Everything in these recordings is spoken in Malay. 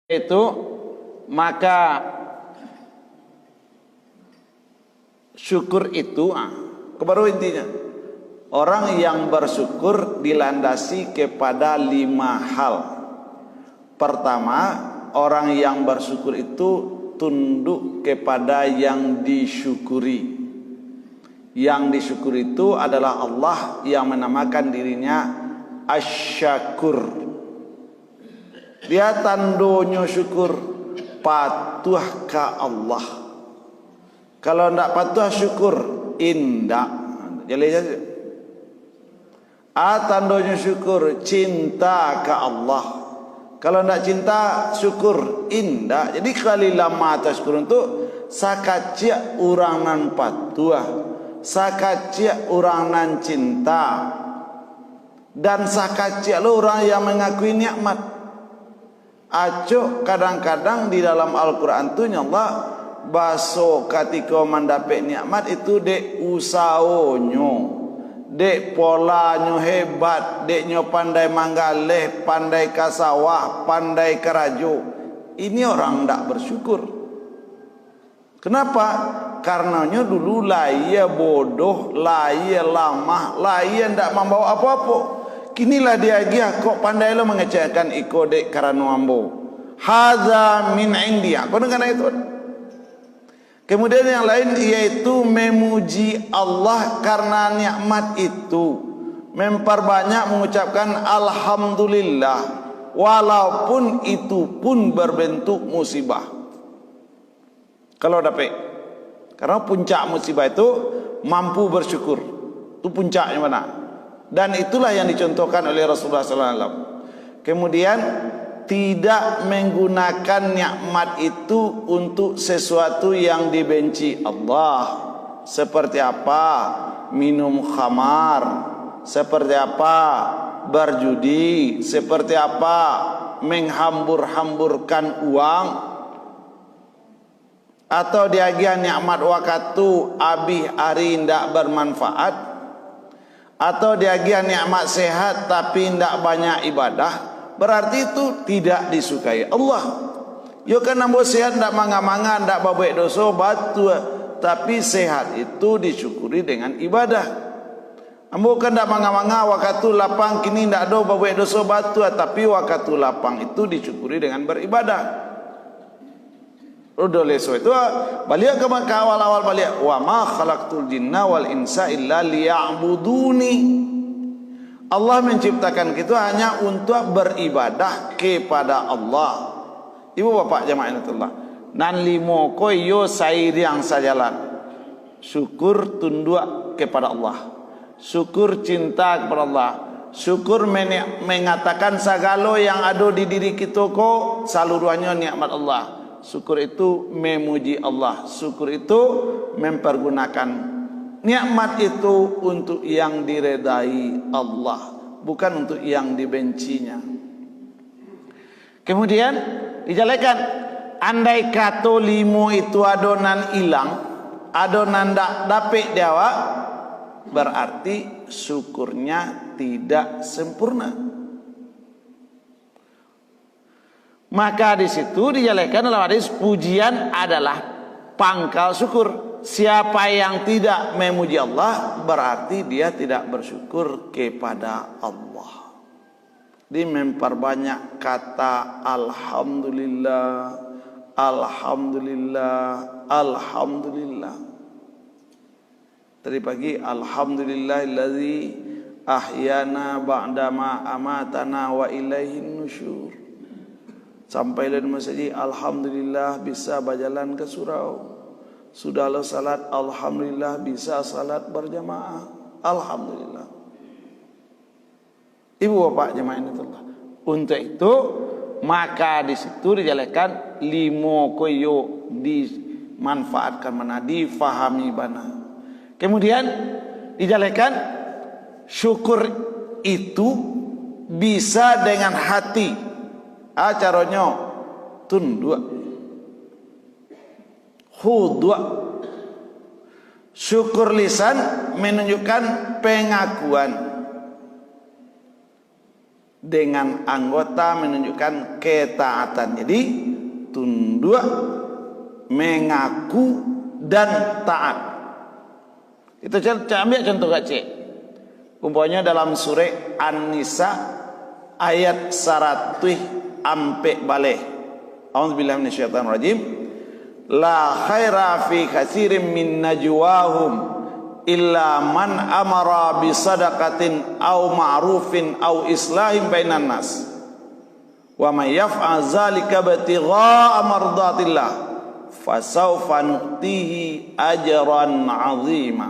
itu, maka syukur itu kebaru intinya orang yang bersyukur dilandasi kepada 5 hal. Pertama, orang yang bersyukur itu tunduk kepada yang disyukuri. Yang disyukuri itu adalah Allah yang menamakan dirinya Asy-Syakur. Dia tandonyo syukur, patuh ke Allah. Kalau ndak patuh syukur, indak. Jadi tandonyo syukur, cinta ke Allah. Kalau ndak cinta syukur, indak. Jadi kali lama atas syukur itu sakacia orang nan patuh, sakacia orang nan cinta, dan sakacia lo orang yang mengakui nikmat. Acuk kadang-kadang di dalam Al-Quran tu Allah baso ketika mendapat nikmat itu dek usahonyo, dek polanya hebat, deknya pandai manggaleh, pandai kasawah, pandai kerajo. Ini orang ndak bersyukur. Kenapa? Karenanya dulu laia bodoh, laia lamah, laia ndak membawa apa-apa. Kinilah dia kok pandai lo mengecekkan iko dek karena ambo. Hadza min india. Kau dengar itu? Kemudian yang lain yaitu memuji Allah karena nikmat itu. Memperbanyak mengucapkan alhamdulillah walaupun itu pun berbentuk musibah. Kalau dapat, karena puncak musibah itu mampu bersyukur. Itu puncaknya mana? Dan itulah yang dicontohkan oleh Rasulullah SAW. Kemudian tidak menggunakan nikmat itu untuk sesuatu yang dibenci Allah. Seperti apa? Minum khamar. Seperti apa? Berjudi. Seperti apa? Menghambur-hamburkan uang. Atau diagian nikmat waktu abih hari tidak bermanfaat. Atau diagian nikmat sehat tapi tidak banyak ibadah, berarti itu tidak disukai Allah. Yo kan ambo sehat tidak manga-manga, tidak babuek dosa batu, tapi sehat itu disyukuri dengan ibadah. Ambo kan tidak manga-manga waktu lapang kini tidak ada babuek dosa batu, tapi waktu lapang itu disyukuri dengan beribadah. Udah leso itu balik ke awal-awal balik wa ma khalaqtul jinna wal insa illa liya'buduni. Allah menciptakan kita hanya untuk beribadah kepada Allah. Ibu bapak jamaah Allah, nan limo koyo sair yang sajalan. Syukur tunduk kepada Allah, syukur cinta kepada Allah, syukur mengatakan segala yang ada di diri kita ko seluruhnya nikmat Allah. Syukur itu memuji Allah. Syukur itu mempergunakan nikmat itu untuk yang diredai Allah, bukan untuk yang dibencinya. Kemudian dijalekan, andai kata limo itu adonan hilang, adonan dak dapet dewa, berarti syukurnya tidak sempurna. Maka di situ dijelaskan dalam hadis, pujian adalah pangkal syukur. Siapa yang tidak memuji Allah berarti dia tidak bersyukur kepada Allah. Dia memperbanyak kata alhamdulillah, alhamdulillah, alhamdulillah. Tadi pagi alhamdulillahillazi ahyana ba'dama amatana wa ilaihin nusyur. Sampai di masjid, alhamdulillah bisa berjalan ke surau. Sudahlah salat, alhamdulillah bisa salat berjamaah. Alhamdulillah. Ibu bapak jemaah ini Allah. Untuk itu maka di situ dijelaskan limo koyo dimanfaatkan mana, difahami mana. Kemudian dijelaskan syukur itu bisa dengan hati. Caranya tunduk, khudwa. Syukur lisan menunjukkan pengakuan. dengan anggota menunjukkan ketaatan. Jadi tunduk, mengaku dan taat. Kita ambil contoh kecil. Umpamanya dalam surah An-Nisa ayat 100 ampe balik. A'udzubillahi minasyaitonir rajim. La khaira fi katsirin min najwahum illa man amara bi sadaqatin aw ma'rufin aw islahin bainan nas wa may yaf'al zalika batigha'a mardatillah fasawfa nu'tihi ajran 'azima.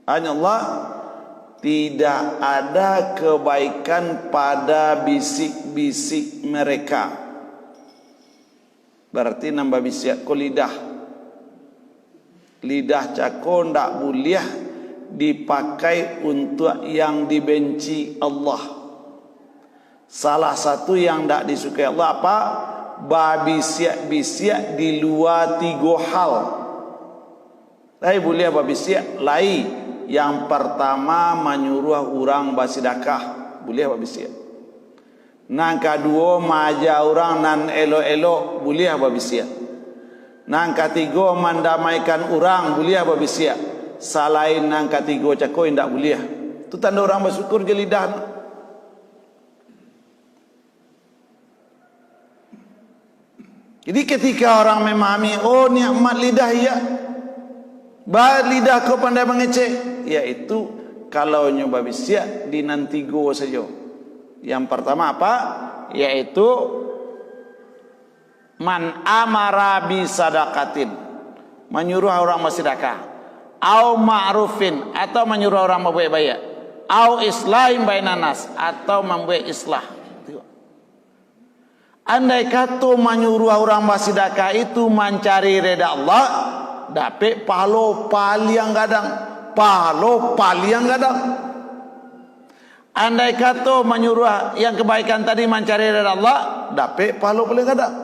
Allah, tidak ada kebaikan pada bisik-bisik mereka. Berarti nambah bisik ko lidah. Lidah cako ndak boleh dipakai untuk yang dibenci Allah. Salah satu yang ndak disukai Allah apa? Babisiak-bisiak di luar 3 hal. Lai boleh babisiak lai. Yang pertama menyuruh orang bersedekah, boleh babisiak. Nang kedua maja orang nan elok-elok, boleh babisiak. Nang ketiga mendamaikan orang, boleh babisiak. Selain nang ketiga cakoi ndak boleh. Itu tanda orang bersyukur je lidah. Jadi ketika orang memahami, oh nikmat lidah ya, lidah kau pandai mengecek, yaitu kalau nyoba bisyak di nanti go saja. Yang pertama apa? Yaitu man amara bi sadaqatin, menyuruh orang bersedekah, au ma'rufin, atau menyuruh orang berbuat baik, au islahin bainan nas, atau membuat islah. Andai kata menyuruh orang bersedekah itu mencari reda Allah, dapat pahala paling gadang, pahala paling gadang. Andai kata menyuruh yang kebaikan tadi mencari reda Allah, dapat pahala paling gadang.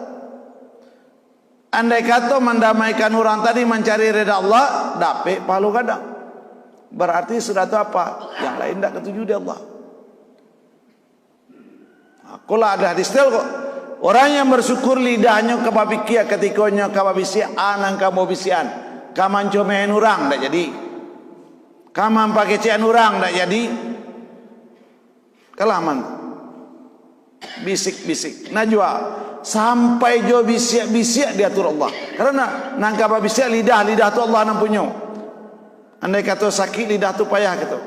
Andai kata mendamaikan orang tadi mencari reda Allah, dapat pahala gadang. Berarti sudah itu apa? Yang lain tidak ketuju di Allah. Kalau ada hadis kok, orang yang bersyukur lidahnya kebabikia ketikanya kababisian anang kababisian, kaman comein orang tak jadi, kaman pakai cian orang tak jadi, kalaman bisik-bisik najwa sampai jo bisik-bisik diatur Allah. Karena nang kababisian lidah tu Allah nang punya. Andai kata sakit lidah tu payah gitu.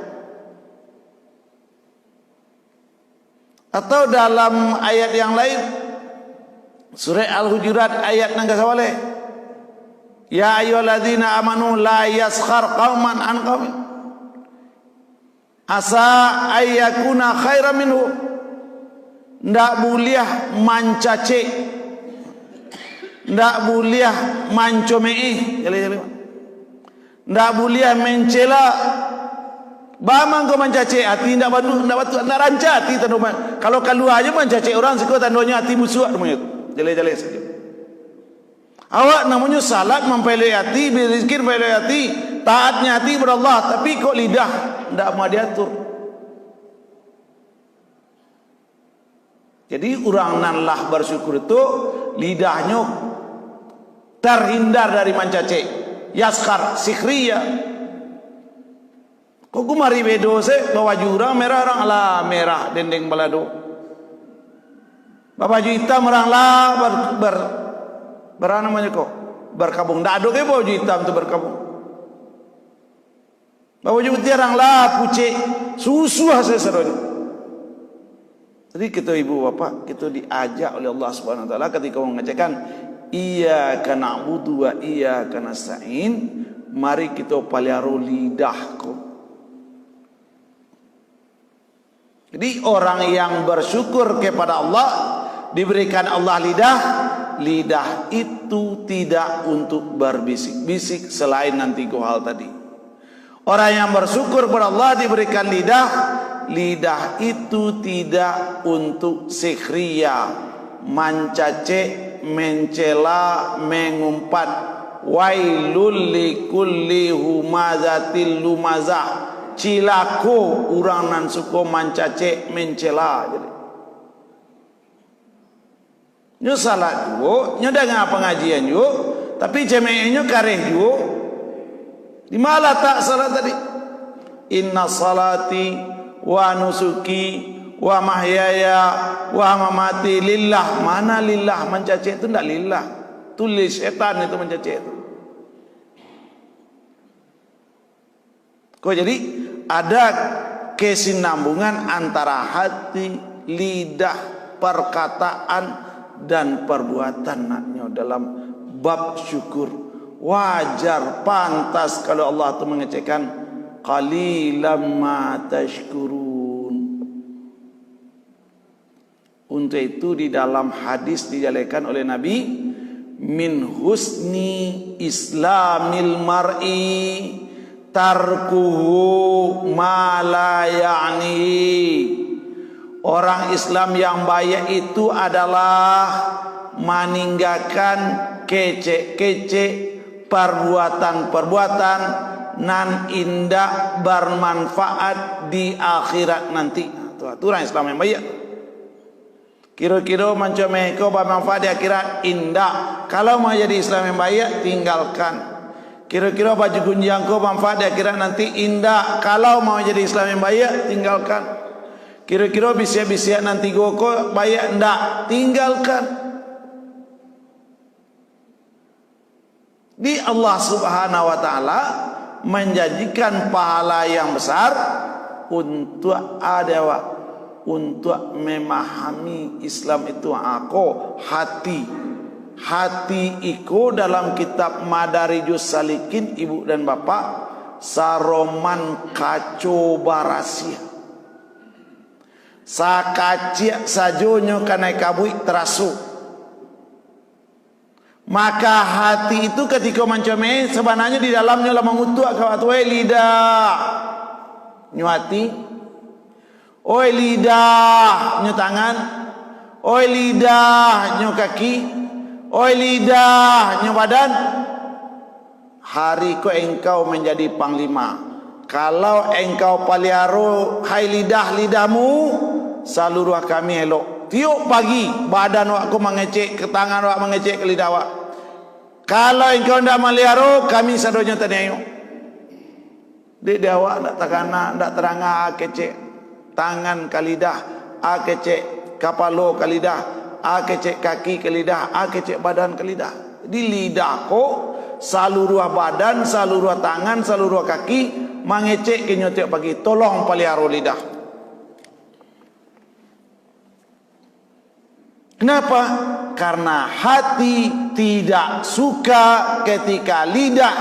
Atau dalam ayat yang lain, surah Al-Hujurat ayat nang kasawale, ya ayyuhalladzina amanu la yaskhar qauman an qaumin asa ayyakuna khairan minhu. Ndak boleh mencaci, ndak boleh mencomei, ndak boleh mencela. Bamang kau mencaci hati ndak ranca hati tandoma. Kalau keluar aja mencaci orang siko tandonya hati musuh namanya. Jale-jale saja. Awak namanya salat mempelai hati, berzikir mempelai hati, taatnya hati kepada Allah, tapi kok lidah ndak mau diatur. Jadi orang nanlah bersyukur itu lidahnya terhindar dari mencaci. Yaskar sikhriya. Kok kumari bedo se bawa jurang merah orang lah merah dendeng balado. Baju hitam orang lah berana namanya kok berkabung. Ndak ada ke baju hitam tu berkabung. Baju putih orang lah pucik susu hasil serunya. Jadi kita ibu bapak kita diajak oleh Allah Subhanahu Wa Taala ketika mengajarkan iyyaka na'budu wa iyyaka nasta'in, mari kita pelihara lidahku. Jadi orang yang bersyukur kepada Allah diberikan Allah lidah, lidah itu tidak untuk berbisik-bisik selain nanti hal tadi. Orang yang bersyukur kepada Allah diberikan lidah, lidah itu tidak untuk sikhriya, mencaci, mencela, mengumpat. Wailul likulli humazatil lumazah. cilako urang nan suko mancace mencela jadi. Nyo salat juga, nyo dengar pengajian juga, tapi jemaahnya kareh juga. Di mana tak salat tadi? Inna salati wa nusuki wa mahyaya wa mamati lillah. Mana lillah? Mencaci itu tidak lillah. Tulis setan itu mencaci itu. Kok jadi ada kesinambungan antara hati, lidah, perkataan dan perbuatan naknya dalam bab syukur. Wajar, pantas kalau Allah itu mengecekkan qalilam ma tashkurun. Untuk itu di dalam hadis dijelaskan oleh Nabi, min husni islamil mar'i tarkuhu ma la ya'ni. Orang Islam yang baik itu adalah meninggalkan kece-kece perbuatan-perbuatan nan indah bermanfaat di akhirat nanti. Itu aturan Islam yang baik. Kira-kira macam mereka bermanfaat di akhirat indah. Kalau mau jadi Islam yang baik, tinggalkan. Kira-kira baju gunjang kau manfaat di akhirat nanti indah. Kalau mau jadi Islam yang baik, tinggalkan. Kira-kira bisiak-bisiak nanti kok baik ndak, tinggalkan. Di Allah Subhanahu wa taala menjanjikan pahala yang besar untuk untuk memahami Islam itu aku hati iko dalam kitab Madarijus Salikin ibu dan bapak saroman kaco barasia. Sakacik sajonyo kanai kabui terasu. Maka hati itu ketika mencome sebenarnya di dalamnya lah mengutuk kawatwe lidah nyu hati, oi lidah nyu tangan, oi lidah nyu kaki, oi lidah nyu badan. Hari ko engkau menjadi panglima. Kalau engkau paliaro hai lidahmu, seluruh kami elok. Tiap pagi badan aku mengecek, ke tangan awak mengecek, ke lidah awak. Kalau engkau tidak meliaro, kami sadonya tanya. Di awak tidak takana, tidak teranga kecek tangan ke lidah, kecek kapalo ke lidah, kecek kaki ke lidah, kecek badan ke lidah. Di lidahku seluruh badan, seluruh tangan, seluruh kaki mengecek kenyo tiap pagi. Tolong pelihara lidah. Kenapa? Karena hati tidak suka ketika lidah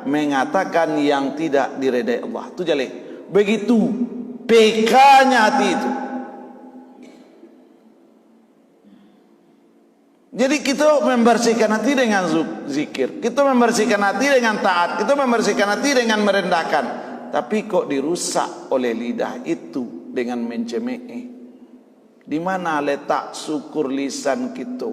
mengatakan yang tidak diredai Allah. Itu jelek. Begitu PK-nya hati itu. Jadi kita membersihkan hati dengan zikir, kita membersihkan hati dengan taat, kita membersihkan hati dengan merendahkan. Tapi kok dirusak oleh lidah itu dengan mencemooh. Di mana letak syukur lisan kita?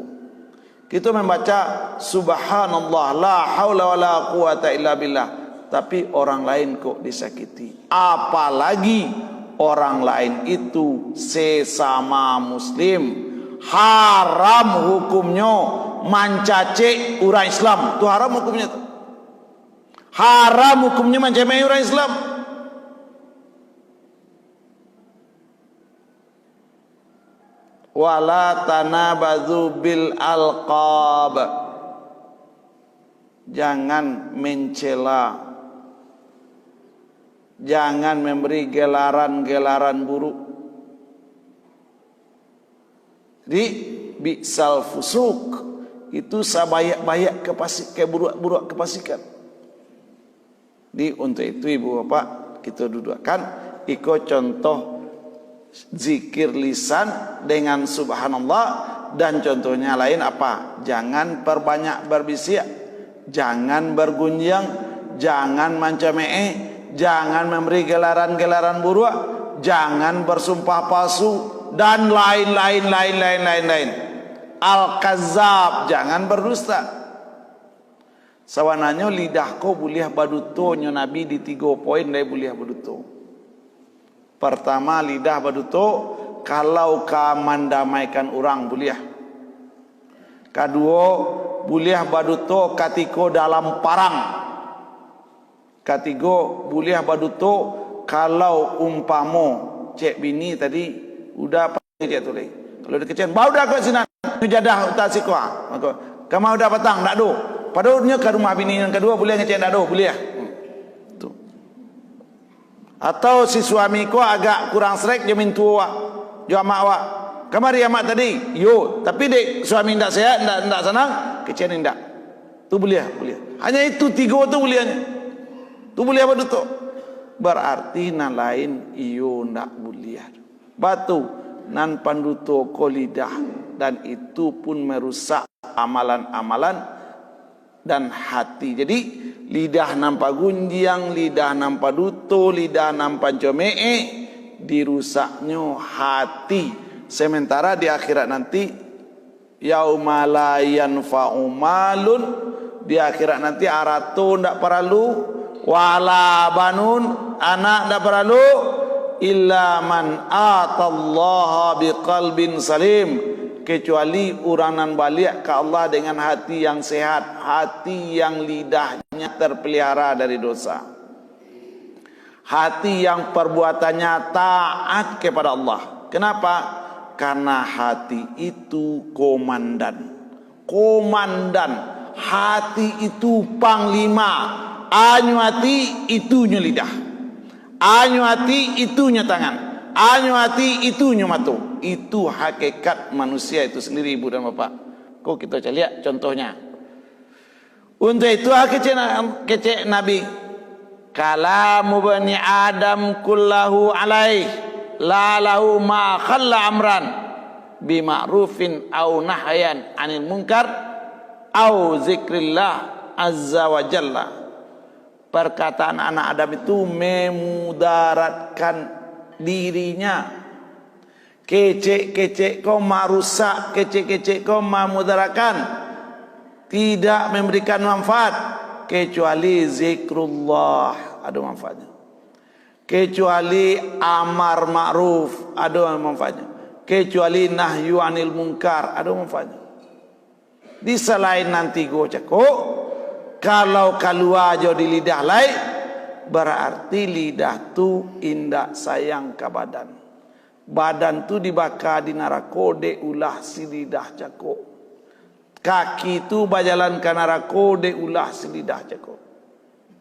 Kita membaca subhanallah la haula wala quwata illa billah, tapi orang lain kok disakiti. Apalagi orang lain itu sesama muslim. Haram hukumnya mencaci orang Islam. Itu haram hukumnya itu. Haram hukumnya mencaci orang Islam. Wala tanabadzu bil alqab. Jangan mencela. Jangan memberi gelaran-gelaran buruk. Di bi'sal fusuk itu sabayak-bayak keburuk-buruk kepasikan. Di untuk itu ibu bapak kita dudukkan ikut contoh zikir lisan dengan subhanallah, dan contohnya lain apa? Jangan perbanyak berbisik, jangan bergunjang, jangan mencemooh, jangan memberi gelaran-gelaran buruk, jangan bersumpah palsu dan lain-lain. Al-Kazzab, jangan berdusta. Sawananya lidahku boleh baduto nyo Nabi di 3 poin dari boleh baduto. Pertama, lidah baduto kalau ka mandamaikan orang buliah. Kedua, buliah baduto katiko dalam parang. Ketiga, buliah baduto kalau umpamo cek bini tadi udah cek tu lagi. Kalau dia kecen, bau dah kau sinan jadah utak sikwa. Maka kamu udah petang dak do. Padahal ke rumah bini yang kedua boleh ngecek dak do, boleh. Tu. Atau si suami ko agak kurang srek jamin tua. Jo mak awak. Kamari amak tadi. Yo, tapi dek suami ndak sehat, ndak senang, kecen ndak. Tu boleh, boleh. Hanya itu tiga tu bolehnya. Tu boleh apa tu? Berarti nan lain iyo ndak boleh. Batu nan panduto ko lidah, dan itu pun merusak amalan-amalan dan hati. Jadi lidah nampak gunjiang, lidah nampak duto, lidah nampak jomee, dirusaknya hati. Sementara di akhirat nanti yauma la yanfa'u malun, di akhirat nanti arato ndak perlu, wala banun anak ndak perlu, illa man atallaha biqalbin salim, kecuali uranan balik ke Allah dengan hati yang sehat, hati yang lidahnya terpelihara dari dosa, hati yang perbuatannya taat kepada Allah. Kenapa? Karena hati itu komandan. Hati itu panglima. Anyu hati itunya lidah, anyu hati itunya tangan, anyu hati itunya mata. Itu hakikat manusia itu sendiri, ibu dan bapak. Kok kita lihat contohnya. Untuk itu kecek Nabi, kalamu bani Adam kullahu alaih la lahu ma khalla amran bima'rufin au nahyan anil munkar au zikrillah azza wa jalla. Perkataan anak Adam itu memudaratkan dirinya. Kecek-kecek kau merusak, kecek-kecek kau memudaratkan, tidak memberikan manfaat kecuali zikrullah, ada manfaatnya. Kecuali amar ma'ruf, ada manfaatnya. Kecuali nahyu anil munkar, ada manfaatnya. Di selain nanti go cakap, kalau keluar jo di lidah lain, berarti lidah tu indak sayang ke badan. Badan tu dibakar di neraka de ulah si lidah cakap. Kaki tu berjalan ke neraka de ulah si lidah cakap.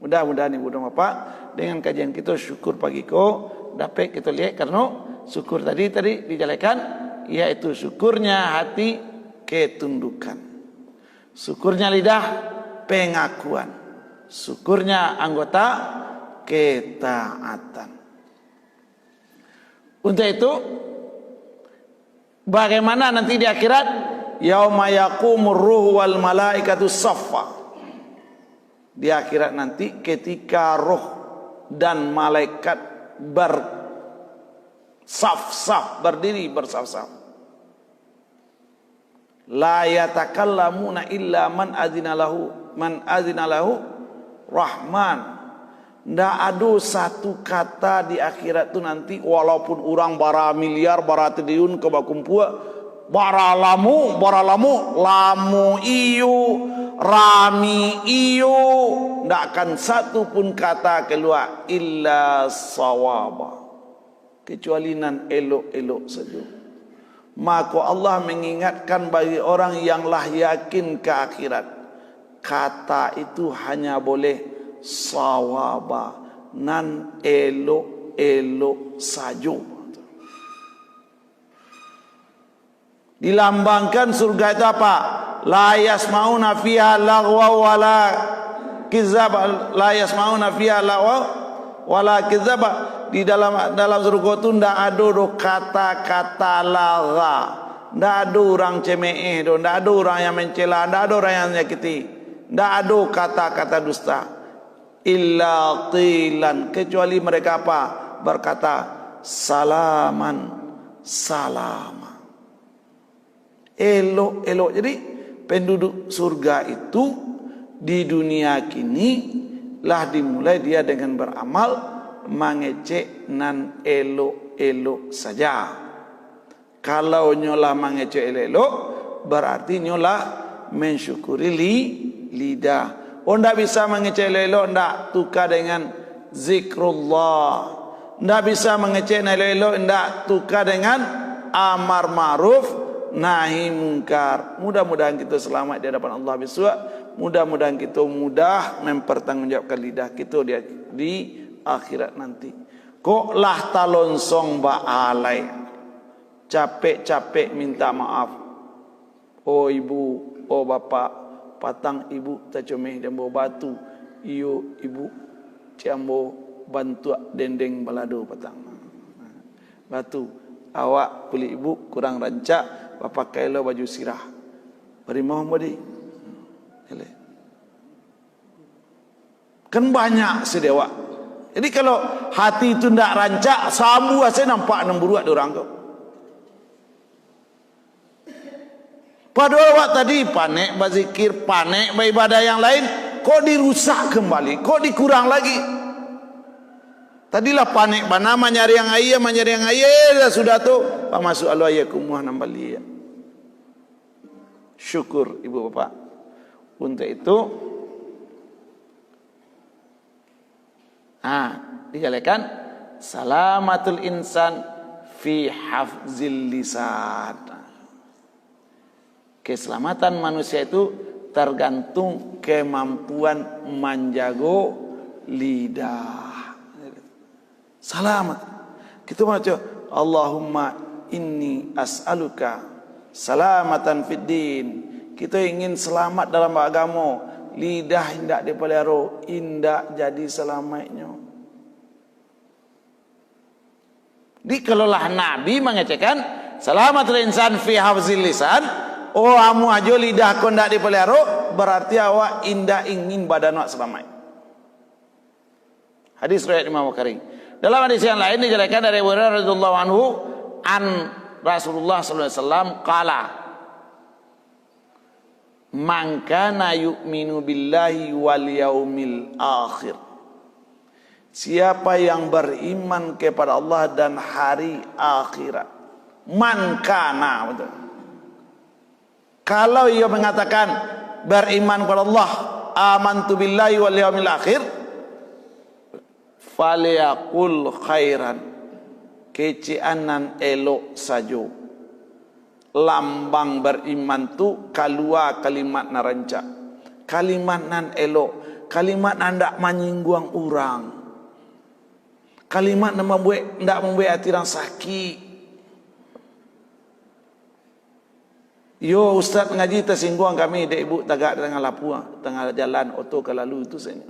Mudah-mudahan ibu dan bapak dengan kajian kita syukur pagi ko dapat kita lihat, karena syukur tadi dijalankan, yaitu syukurnya hati ketundukan, syukurnya lidah pengakuan, syukurnya anggota ketaatan. Untuk itu bagaimana nanti di akhirat, yauma yaqumur ruhu wal malaikatu saffa. Di akhirat nanti ketika roh dan malaikat bersaf-saf, berdiri bersaf-saf. La yatakallamuna illa man azina lahu rahman. Ndak ada satu kata di akhirat tu nanti, walaupun orang bara miliar, bara triliun ke bakumpua, bara lamu, lamu iyo, rami iyo, ndak akan satu pun kata keluar illa sawaba, kecuali nan elok-elok saja. Maka Allah mengingatkan bagi orang yang lah yakin ke akhirat, kata itu hanya boleh sawaba, nan elok-elok saja. Dilambangkan surga itu apa? La yasmauna fiha lagwa wala kizaba, la yasmauna fiha lagwa wala kizaba. Di dalam surga itu ndak ada kata-kata lagha, ndak ada orang cemeh, ndak ada orang yang mencela, ndak ada orang yang menyakiti, ndak ada kata-kata dusta. Illa qilan, kecuali mereka apa? Berkata salaman, salama, elok-elok. Jadi penduduk surga itu di dunia kini lah dimulai dia dengan beramal, mangecek nan elok-elok saja. Kalau nyolah mangecek elok-elok, berarti nyolah mensyukuri lidah. Oh, ndak bisa mangecek elok-elok, ndak tukar dengan zikrullah. Ndak bisa mangecek elok-elok, ndak tukar dengan amar ma'ruf nahi mungkar. Mudah-mudahan kita selamat di hadapan Allah besok. Mudah-mudahan kita mudah mempertanggungjawabkan lidah kita di akhirat nanti. Kok lah talonsong ba'alai, capek-capek minta maaf. Oh ibu, oh bapak, patang ibu tak comeh dan bawa batu. Iyo ibu, ciambo bantu dendeng balado patang. Batu, awak kulit ibu kurang rancak, bapak kailo baju sirah. Beri mohon bodi. Kan banyak sedewa. Jadi kalau hati itu tidak rancak, sambu saya nampak nemburuak orang kau. Padahal awak tadi panik berzikir, panik beribadah yang lain, kok dirusak kembali, kok dikurang lagi. Tadilah panik banama nyari yang ayah, dah sudah tu pak masuk Allah ya kumuh nambali. Syukur ibu bapak. Untuk itu dijalekan salamatul insan fi hafzil lisan. Keselamatan manusia itu tergantung kemampuan menjaga lidah. Selamat. Kita baca Allahumma inni as'aluka salamatan fid din. Kita ingin selamat dalam agama. Lidah indak dipelihara, indak jadi selamatnya. Di kalaulah Nabi mengatakan salamatul insan fi hafzil lisan, oh amu ajo lidah kau ndak dipelihara, berarti awak indak ingin badan awak selamat. Hadis riwayat Imam Bukhari. Dalam hadis yang lain dijelaskan dari Abu Hurairah radhiyallahu anhu an Rasulullah sallallahu alaihi wasallam qala man kana yu'minu billahi wal yaumil akhir. Siapa yang beriman kepada Allah dan hari akhirat. Man kana, betul. Kalau ia mengatakan beriman kepada Allah, amantu billahi wal yaumil akhir, falyaqul khairan, kecianan elok sajo. Lambang beriman tu kalua kalimat naranca, kalimat nan elok, kalimat nan ndak menyinggung orang, kalimat nan ndak membuat hati orang sakit. Yo ustaz ngaji tersinggung kami dek ibu tagak tengah lapua, tengah jalan oto ke lalu itu saja.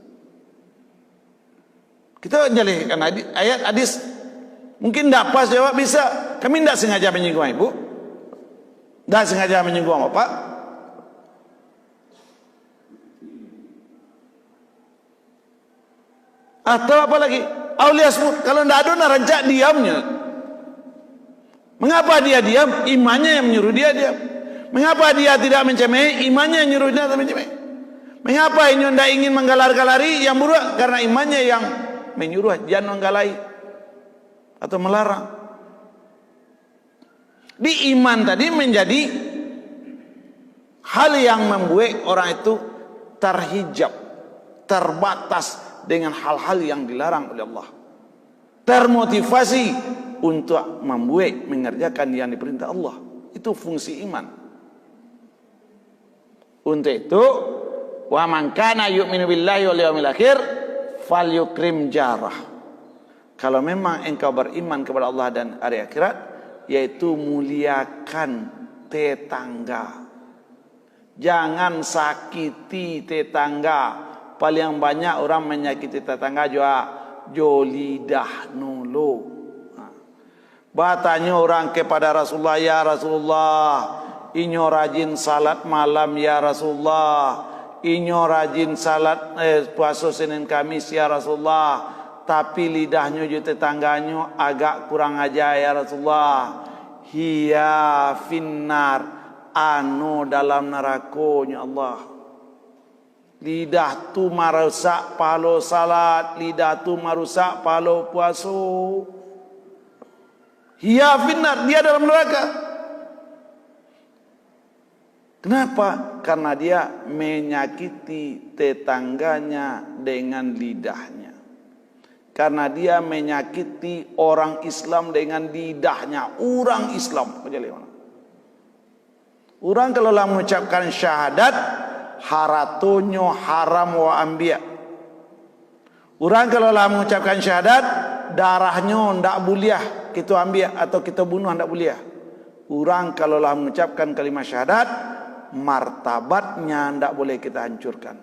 Kita jadikan ayat hadis mungkin ndak pas jawab bisa. Kami ndak sengaja menyinggung ibu. Dah sengaja menyinggung bapak. Atau apa lagi? Aulia semut. Kalau tidak ada rancak diamnya. Mengapa dia diam? Imannya yang menyuruh dia diam. Mengapa dia tidak mencemeh? Imannya yang menyuruh dia tidak mencemeh. Mengapa ini tidak ingin menggalar-galari yang buruk? Karena imannya yang menyuruh jangan menggalai atau melarang. Di iman tadi menjadi hal yang membuat orang itu terhijab, terbatas dengan hal-hal yang dilarang oleh Allah, termotivasi untuk membuat mengerjakan yang diperintah Allah. Itu fungsi iman. Untuk itu, wa man kana yu'minu billahi wal yawmil akhir falyukrim jarah. Kalau memang engkau beriman kepada Allah dan hari akhirat, yaitu muliakan tetangga. Jangan sakiti tetangga. Paling banyak orang menyakiti tetangga juga lidah nulu. Bertanya orang kepada Rasulullah, ya Rasulullah, inyo rajin salat malam ya Rasulullah, inyo rajin salat puasa Senin Kamis ya Rasulullah, tapi lidahnya juga tetangganya agak kurang aja ya Rasulullah. Hiya finnar, anu dalam nerakonya Allah. Lidah tu marusak palo salat, lidah tu marusak palo puaso. Hiya finnar, dia dalam neraka. Kenapa? Karena dia menyakiti tetangganya dengan lidahnya. Karena dia menyakiti orang Islam dengan lidahnya. Orang Islam. Orang kalau lah mengucapkan syahadat, haratonyo haram wa ambiya. Orang kalau lah mengucapkan syahadat, darahnya ndak boleh kita ambil atau kita bunuh, ndak boleh. Orang kalau lah mengucapkan kalimat syahadat, martabatnya ndak boleh kita hancurkan.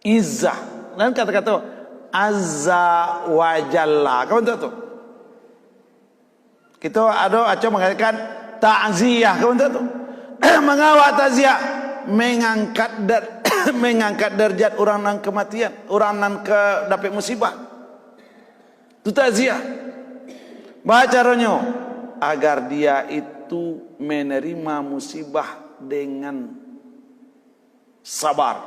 Izzah dan kata-kata azza wa jalla. Kamu tahu tu? Kita ada acara mengatakan ta'ziyah. Kamu tahu tu? Mengawal ta'ziyah, mengangkat derajat orang nang kematian, orang nang ke dapat musibah. Itu ta'ziyah. Bacaranya agar dia itu menerima musibah dengan sabar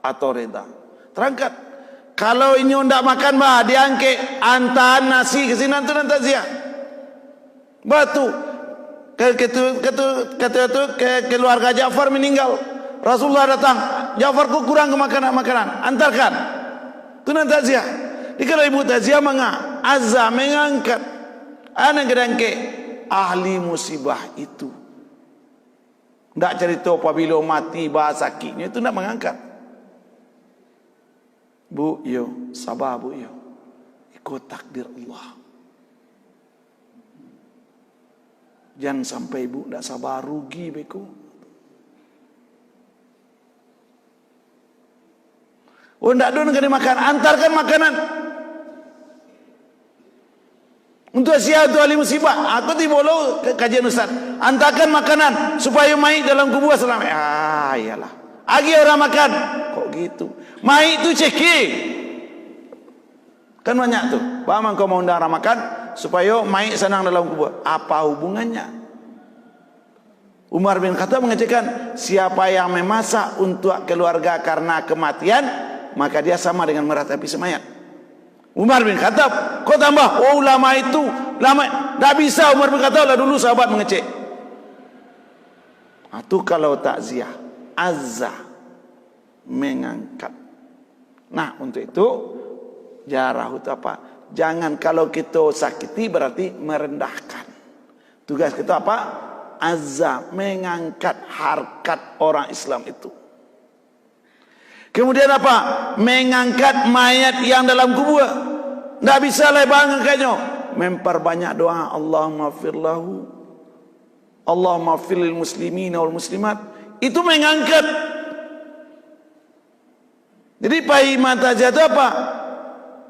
atau reda. Terangkat. Kalau ini ndak makan bah, diangkat antahan nasi ke sini tu nanti ta'ziyah. Batu keluarga Ja'far meninggal. Rasulullah datang, Ja'far kok kurang ke makanan, antarkan. Itu nanti ta'ziyah. Jadi kalau ibu ta'ziyah azza mengangkat anak kedangke ahli musibah itu. Tidak cerita apabila mati bahasa sakitnya itu tidak mengangkat. Bu, yo, sabar bu, yo. Ikut takdir Allah. Jangan sampai ibu tidak sabar, rugi beku. Oh, tidak ada negara makan, antarkan makanan. Untuk siapa tu ahli musibah? Aku tiba lo kajian ustaz. Antarkan makanan supaya mai dalam kubur selamat. Ah, iyalah. Agi orang makan. Kok gitu? Mai tu ceki. Kan banyak tu. Bagaimana kau mau undang orang makan supaya mai senang dalam kubur? Apa hubungannya? Umar bin Khattab mengatakan, siapa yang memasak untuk keluarga karena kematian, maka dia sama dengan meratapi semayat. Umar bin Khattab, kau tambah, oh lama itu, lama, tak bisa Umar bin Khattab lah dulu sahabat mengecek. Itu kalau takziah, azza, mengangkat. Nah untuk itu, jarah itu apa? Jangan kalau kita sakiti berarti merendahkan. Tugas kita apa? Azza, mengangkat harkat orang Islam itu. Kemudian apa? Mengangkat mayat yang dalam kubur. Tidak bisa lebar angkatnya. Memperbanyak doa. Allahumma firlahu, Allahumma firlil muslimin wal muslimat. Itu mengangkat. Jadi Pak itu apa?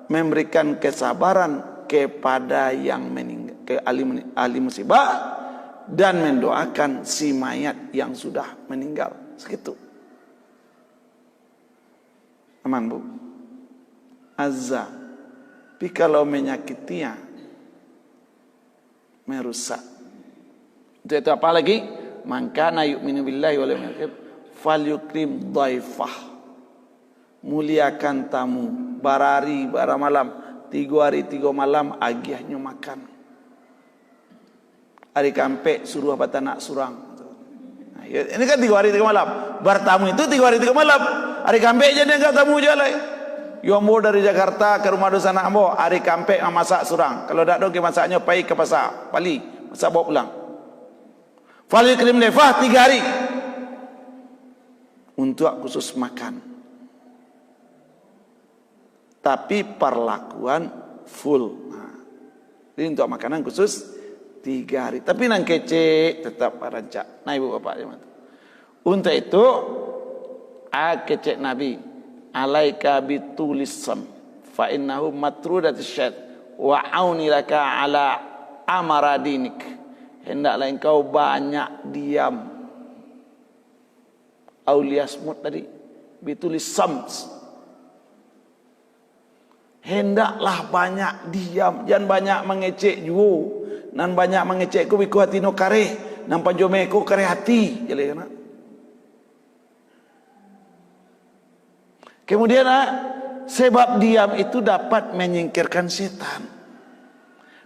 Memberikan kesabaran kepada yang meninggal, ke ahli musibah, dan mendoakan si mayat yang sudah meninggal. Segitu. Aman bu. Azza. Tapi kalau menyakitinya, merusak. Itu apa lagi? Man kana yu'minu billahi wal yawmil akhir falyukrim dhaifah. Muliakan tamu. Barari, bara malam, 3 hari 3 malam agiahnya makan. Hari kampe suruh apa nak surang. Nah, ini kan 3 hari 3 malam. Bertamu itu 3 hari 3 malam. Hari kampe aja dia enggak tamu jalan. Yombo dari Jakarta ke rumah dosa nak ambo, hari kampe masak surang. Kalau tak ada ke masaknya pai ke pasar, pali, masak bawa pulang. Fali krim lefah 3 hari. Untuk khusus makan. Tapi perlakuan full. Nah, jadi untuk makanan khusus 3 hari. Tapi nang kece tetap rancak. Nah ibu bapak dia. Untuk itu kecek Nabi. Alaika bitulisam fa innahu matrudatus syait wa auni laka ala amaradinik. Hendaklah engkau banyak diam. Auliasmut tadi bitulisam. Hendaklah banyak diam, jangan banyak mengecek juo, nan banyak mengecek ku biku hati no kare, nan panjome ku kare hati, jadi kana. Kemudian sebab diam itu dapat menyingkirkan setan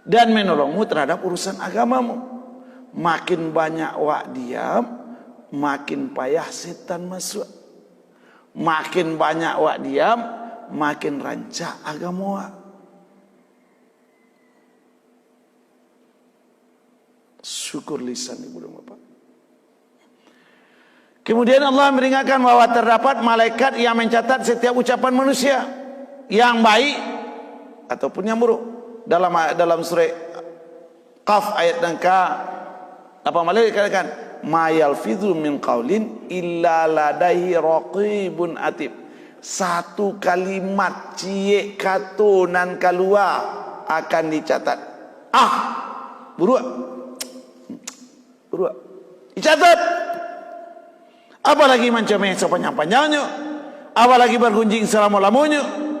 dan menolongmu terhadap urusan agamamu. Makin banyak wak diam, makin payah setan masuk. Makin banyak wak diam, makin rancak agama wak. Syukur lisan ibu dan bapak. Kemudian Allah meringatkan bahwa terdapat malaikat yang mencatat setiap ucapan manusia, yang baik ataupun yang buruk. Dalam surah Qaf ayat angka apa malaikat katakan, ma yalfidhu min qaulin illa ladaihi raqibun atib. Satu kalimat cie katunan keluar akan dicatat. Buruk. Dicatat. Apalagi mencemeh sepanjang-panjangnya, apalagi bergunjing selama-lamanya.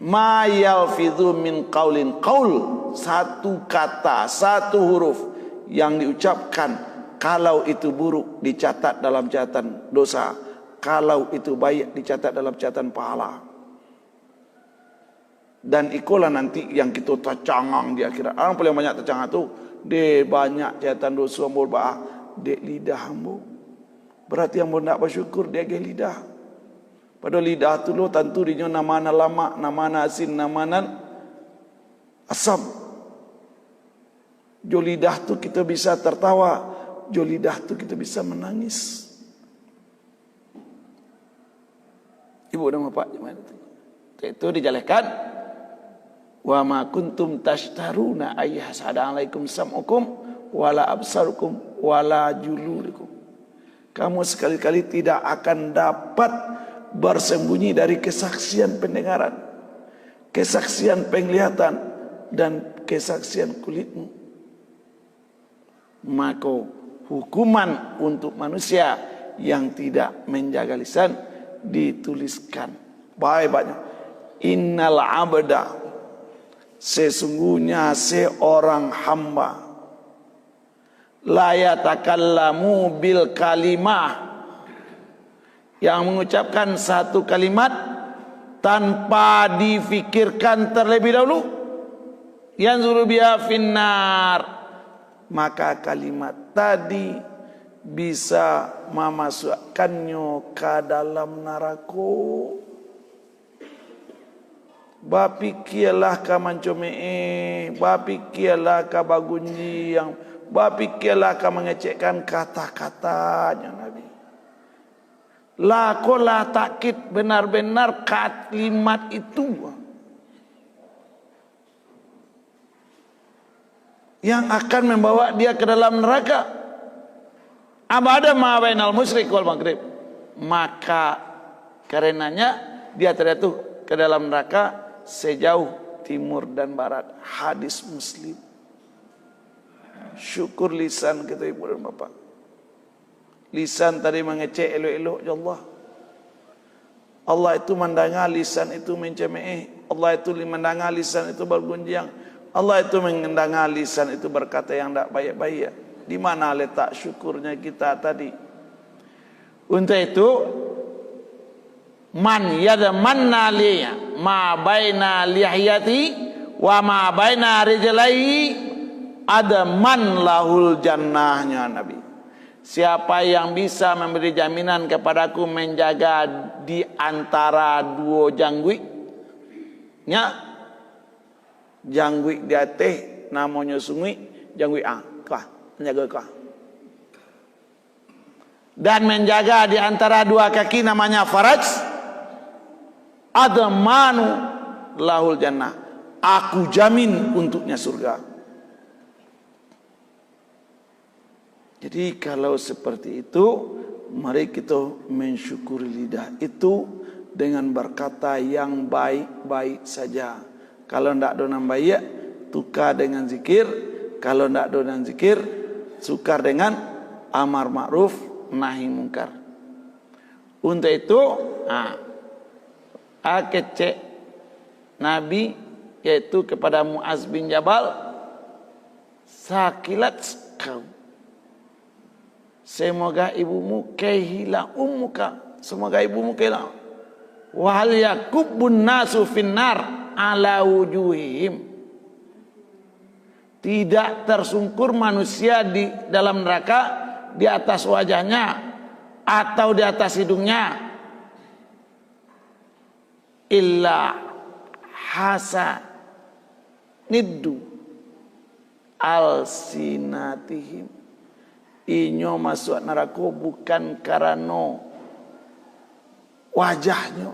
Ma yalfidhu min qaulin. Qaul, satu kata, satu huruf yang diucapkan, kalau itu buruk dicatat dalam catatan dosa, kalau itu baik dicatat dalam catatan pahala. Dan ikulah nanti yang kita tercangang di akhirat. Orang paling banyak tercangang tu de banyak catatan dosa hamba bah de lidah hamba. Berarti hamba nak bersyukur dia ke lidah. Pada lidah tu lo tentu dia namana lama, namana asin, namanan asam. Jo lidah tu kita bisa tertawa, jo lidah tu kita bisa menangis. Ibu dan bapak gimana tu? Itu dijelaskan, wa ma kuntum tashtaruna ayyahsada alaikum sam'ukum wala absarukum wala juludukum. Kamu sekali-kali tidak akan dapat bersembunyi dari kesaksian pendengaran, kesaksian penglihatan, dan kesaksian kulitmu. Maka hukuman untuk manusia yang tidak menjaga lisan dituliskan baik-baiknya. Innal abda, sesungguhnya seorang hamba, la yatakallamu bil kalimah, yang mengucapkan satu kalimat tanpa difikirkan terlebih dahulu, yanzuru biha finnar, maka kalimat tadi bisa memasukkannya ke dalam neraka. Bapikirlah ka mancomee, bapikirlah ka bagunji, yang bapikirlah ka mengecekkan kata-katanya Nabi. Lakolah takkid benar-benar kalimat itu yang akan membawa dia ke dalam neraka. Abada ma bainal musyrik wal maghrib. Maka karenanya dia terjatuh ke dalam neraka sejauh timur dan barat. Hadis Muslim. Syukur lisan kita ibu dan bapak. Lisan tadi mengecek elok-elok ya Allah. Allah itu mendengar lisan itu mencemeh. Allah itu mendengar lisan itu bergunjing. Allah itu mendengar lisan itu berkata yang tak baik-baik. Di mana letak syukurnya kita tadi? Untuk itu, man yadmanna liya ma baina lihiyati wa ma baina rijlaihi adman lahul jannahnya Nabi. Siapa yang bisa memberi jaminan kepadaku menjaga di antara dua jangguiknya, jangguik di atas namanya sungguh, jangguik menjaga kah, dan menjaga di antara dua kaki namanya faraj, admanu lahul jannah, aku jamin untuknya surga. Jadi kalau seperti itu, mari kita mensyukuri lidah itu dengan berkata yang baik-baik saja. Kalau tidak ada baik, tukar dengan zikir. Kalau tidak ada zikir, tukar dengan amar ma'ruf nahi mungkar. Untuk itu, akecek Nabi yaitu kepada Muaz bin Jabal, sakilat kau. semoga ibumu kehilang ummuka, semoga ibumu kehilang. Wa hal yakubbun nasu finnar ala wujuhihim. Tidak tersungkur manusia di dalam neraka di atas wajahnya atau di atas hidungnya, illa hasa niddu alsinatihim. Inyo masuk neraka bukan karena wajahnya,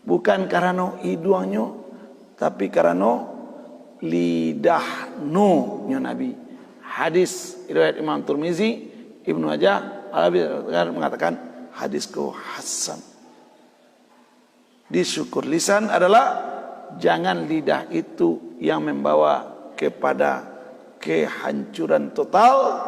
bukan karena hidungnya, tapi karena lidahno nya Nabi. Hadis riwayat Imam Tirmizi, Ibnu Majah, Al-Albani mengatakan hadis ko hasan. Disyukur lisan adalah jangan lidah itu yang membawa kepada kehancuran total,